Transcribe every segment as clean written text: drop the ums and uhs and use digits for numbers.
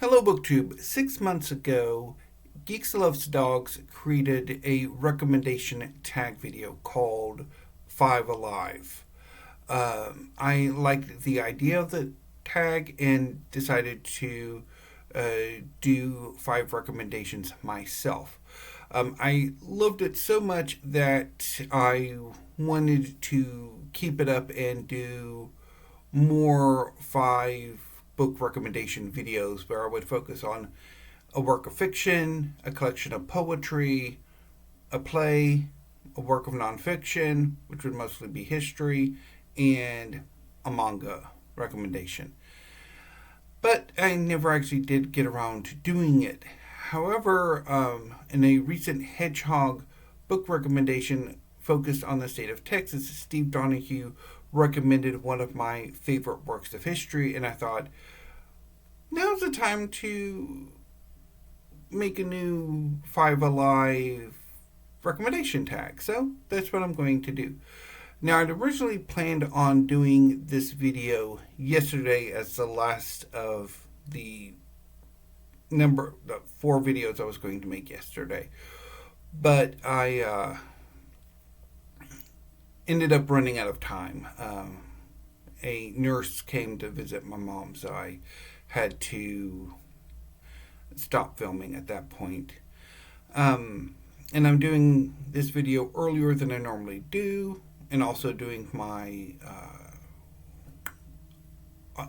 Hello, BookTube. 6 months ago, Geeks Loves Dogs created a recommendation tag video called Five Alive. I liked the idea of the tag and decided to do five recommendations myself. I loved it so much that I wanted to keep it up and do more five book recommendation videos where I would focus on a work of fiction, a collection of poetry, a play, a work of nonfiction, which would mostly be history, and a manga recommendation. But I never actually did get around to doing it. However, in a recent Hedgehog book recommendation focused on the state of Texas, Steve Donahue recommended one of my favorite works of history, and I thought, now's the time to make a new Five Alive recommendation tag. So that's what I'm going to do. Now, I'd originally planned on doing this video yesterday as the last of the four videos I was going to make yesterday. But I ended up running out of time. A nurse came to visit my mom, so I had to stop filming at that point. And I'm doing this video earlier than I normally do, and also doing my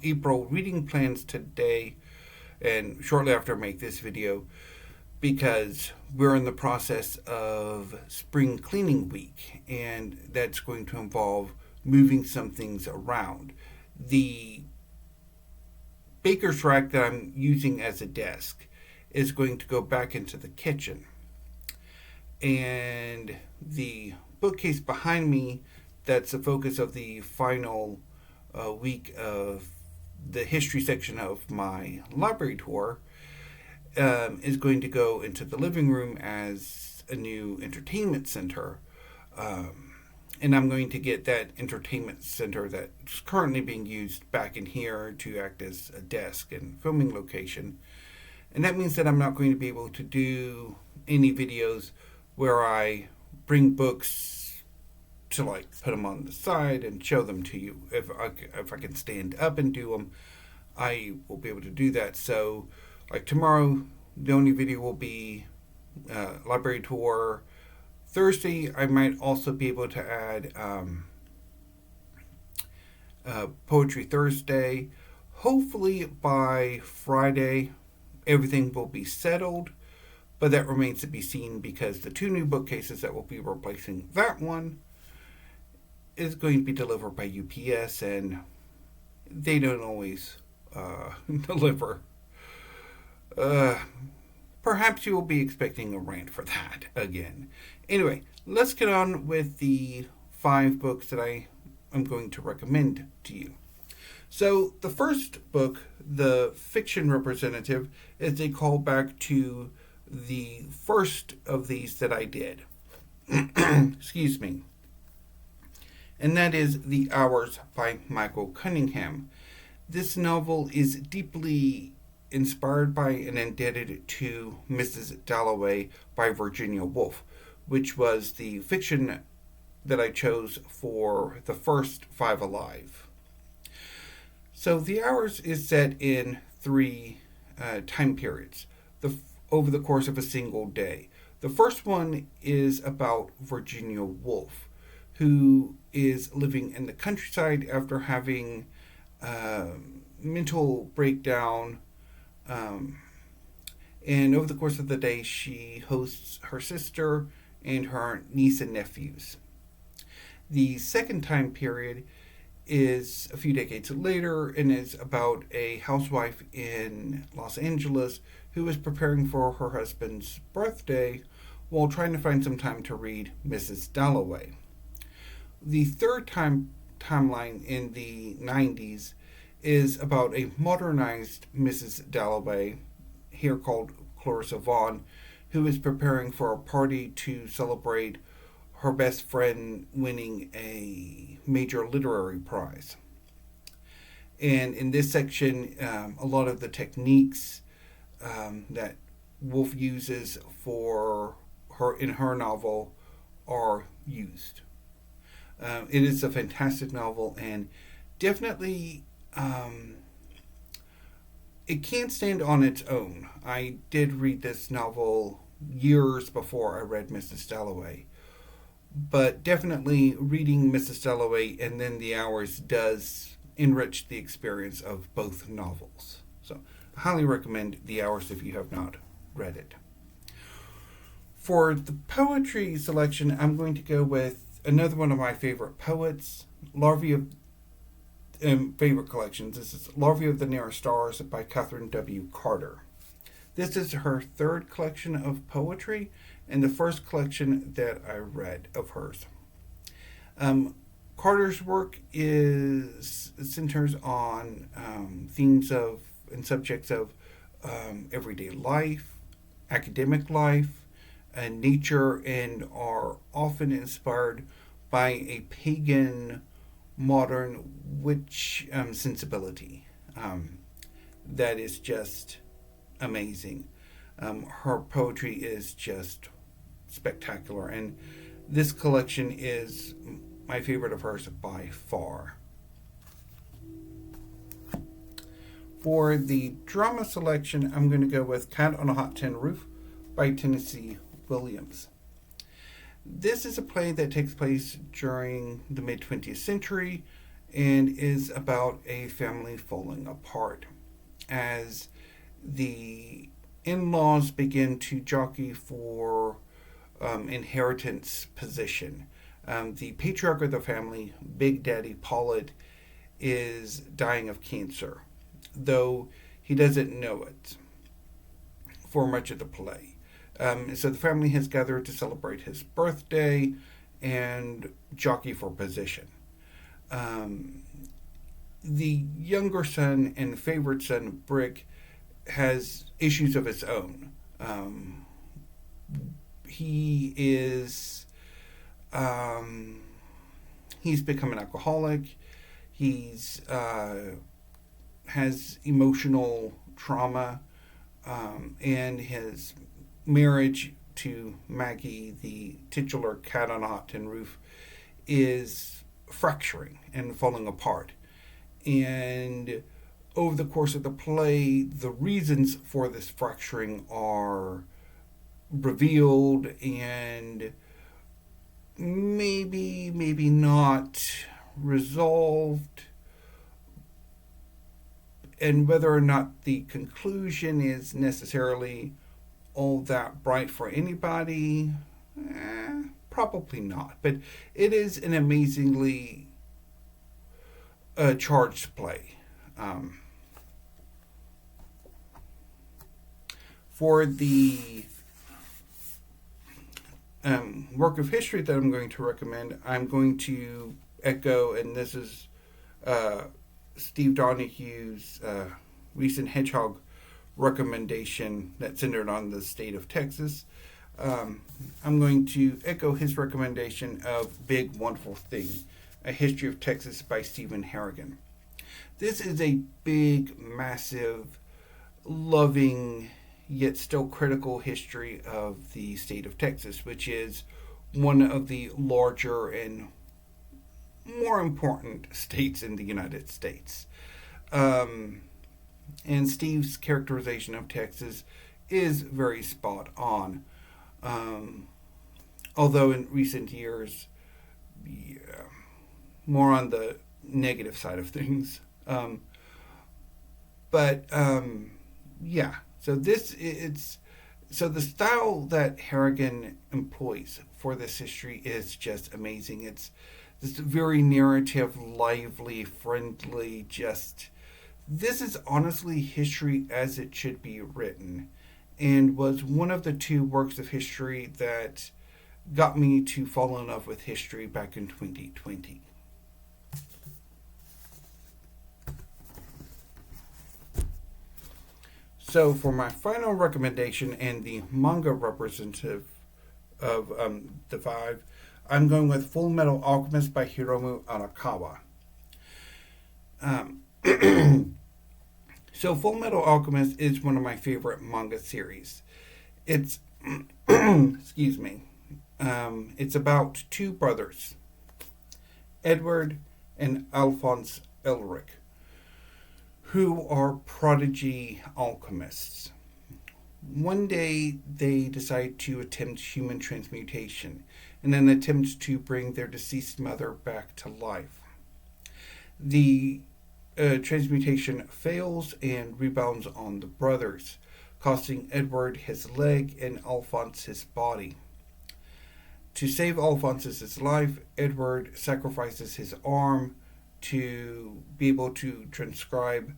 April reading plans today and shortly after I make this video, because we're in the process of spring cleaning week, and that's going to involve moving some things around. The baker's rack that I'm using as a desk is going to go back into the kitchen, and the bookcase behind me that's the focus of the final week of the history section of my library tour is going to go into the living room as a new entertainment center. And I'm going to get that entertainment center that's currently being used back in here to act as a desk and filming location. And that means that I'm not going to be able to do any videos where I bring books to put them on the side and show them to you. If I can stand up and do them, I will be able to do that. So tomorrow, the only video will be library tour. Thursday, I might also be able to add Poetry Thursday. Hopefully by Friday, everything will be settled, but that remains to be seen because the two new bookcases that will be replacing that one is going to be delivered by UPS, and they don't always deliver. Perhaps you will be expecting a rant for that again. Anyway, let's get on with the five books that I am going to recommend to you. So the first book, The Fiction Representative, is a callback to the first of these that I did. Excuse me. And that is The Hours by Michael Cunningham. This novel is deeply inspired by and indebted to Mrs. Dalloway by Virginia Woolf, which was the fiction that I chose for the first Five Alive. So The Hours is set in three time periods over the course of a single day. The first one is about Virginia Woolf, who is living in the countryside after having mental breakdown. And over the course of the day, she hosts her sister and her niece and nephews. The second time period is a few decades later and is about a housewife in Los Angeles who is preparing for her husband's birthday while trying to find some time to read Mrs. Dalloway. The third timeline in the 90s is about a modernized Mrs. Dalloway, here called Clarissa Vaughn, who is preparing for a party to celebrate her best friend winning a major literary prize. And in this section, a lot of the techniques that Wolf uses for her in her novel are used. It is a fantastic novel, and definitely it can't stand on its own. I did read this novel years before I read Mrs. Dalloway, but definitely reading Mrs. Dalloway and then The Hours does enrich the experience of both novels. So I highly recommend The Hours if you have not read it. For the poetry selection, I'm going to go with another one of my favorite poets, Larvae of favorite collections. This is Larvae of the Nearest Stars by Catherine W. Carter. This is her third collection of poetry and the first collection that I read of hers. Carter's work centers on themes of and subjects of everyday life, academic life, and nature, and are often inspired by a pagan modern witch sensibility that is just amazing. Her poetry is just spectacular, and this collection is my favorite of hers by far. For the drama selection, I'm going to go with Cat on a Hot Tin Roof by Tennessee Williams. This is a play that takes place during the mid 20th century and is about a family falling apart as the in-laws begin to jockey for inheritance position. The patriarch of the family, Big Daddy Pollard, is dying of cancer, though he doesn't know it for much of the play. So the family has gathered to celebrate his birthday and jockey for position. The younger son and favorite son, Brick, has issues of his own. He's become an alcoholic. He's has emotional trauma, and his marriage to Maggie, the titular cat on a hot tin roof, is fracturing and falling apart. And over the course of the play, the reasons for this fracturing are revealed and maybe not resolved. And whether or not the conclusion is necessarily all that bright for anybody, probably not. But it is an amazingly charged play. For the work of history that I'm going to recommend, I'm going to echo, and this is Steve Donohue's recent Hedgehog recommendation that centered on the state of Texas. I'm going to echo his recommendation of Big Wonderful Thing, A History of Texas by Stephen Harrigan. This is a big, massive, loving, yet still critical history of the state of Texas, which is one of the larger and more important states in the United States. And Steve's characterization of Texas is very spot on. Although in recent years, more on the negative side of things. So the style that Harrigan employs for this history is just amazing. It's this very narrative, lively, friendly, this is honestly history as it should be written, and was one of the two works of history that got me to fall in love with history back in 2020. So for my final recommendation and the manga representative of the five, I'm going with Fullmetal Alchemist by Hiromu Arakawa. So, Fullmetal Alchemist is one of my favorite manga series. It's, excuse me, it's about two brothers, Edward and Alphonse Elric, who are prodigy alchemists. One day they decide to attempt human transmutation in an attempt to bring their deceased mother back to life. The transmutation fails and rebounds on the brothers, costing Edward his leg and Alphonse his body. To save Alphonse's life, Edward sacrifices his arm to be able to transcribe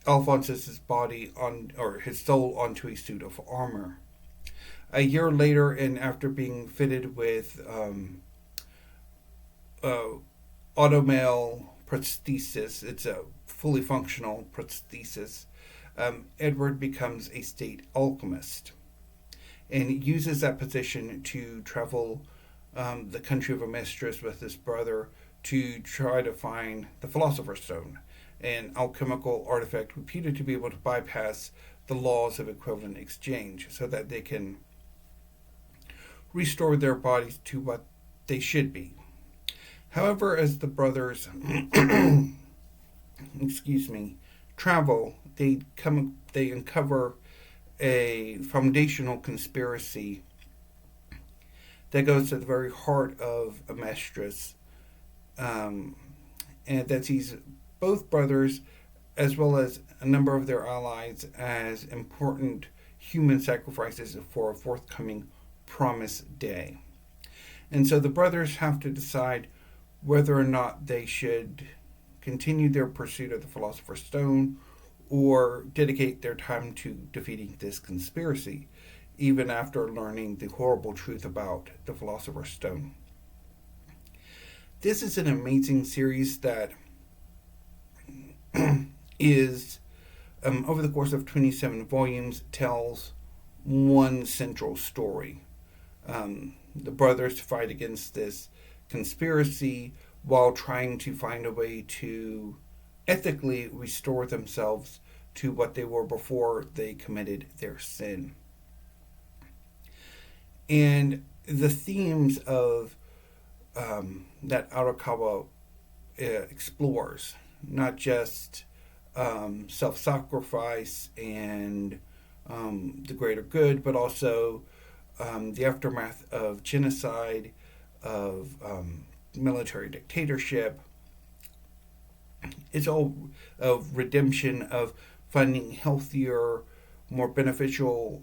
Alphonse's body on or his soul onto a suit of armor. A year later, and after being fitted with automale prosthesis, it's a fully functional prosthesis. Edward becomes a state alchemist and uses that position to travel the country of Amestris with his brother to try to find the Philosopher's Stone, an alchemical artifact reputed to be able to bypass the laws of equivalent exchange so that they can restore their bodies to what they should be. However, as the brothers travel, they uncover a foundational conspiracy that goes to the very heart of Amestris, and that sees both brothers, as well as a number of their allies, as important human sacrifices for a forthcoming Promise Day. And so the brothers have to decide whether or not they should continue their pursuit of the Philosopher's Stone or dedicate their time to defeating this conspiracy, even after learning the horrible truth about the Philosopher's Stone. This is an amazing series that is, over the course of 27 volumes, tells one central story. The brothers fight against this conspiracy while trying to find a way to ethically restore themselves to what they were before they committed their sin. And the themes of that Arakawa explores, not just self-sacrifice and the greater good, but also the aftermath of genocide, of military dictatorship. It's all of redemption, of finding healthier, more beneficial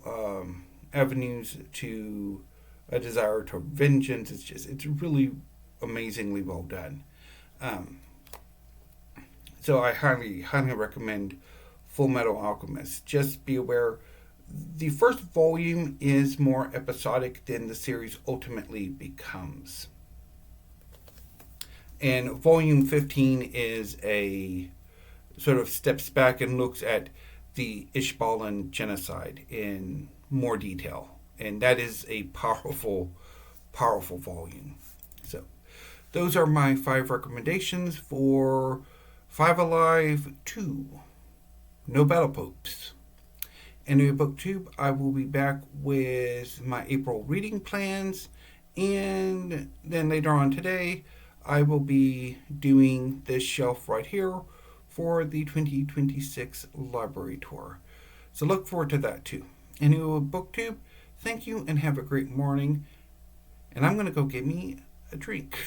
avenues to a desire to vengeance. It's really amazingly well done. So I highly recommend Fullmetal Alchemist. Just be aware, the first volume is more episodic than the series ultimately becomes. And volume 15 is a sort of steps back and looks at the Ishbalan genocide in more detail. And that is a powerful volume. So those are my 5 recommendations for 5 Alive 2, No Battle Popes. And in BookTube, I will be back with my April reading plans, and then later on today, I will be doing this shelf right here for the 2026 library tour. So look forward to that too. Anyway, BookTube, thank you and have a great morning. And I'm going to go get me a drink.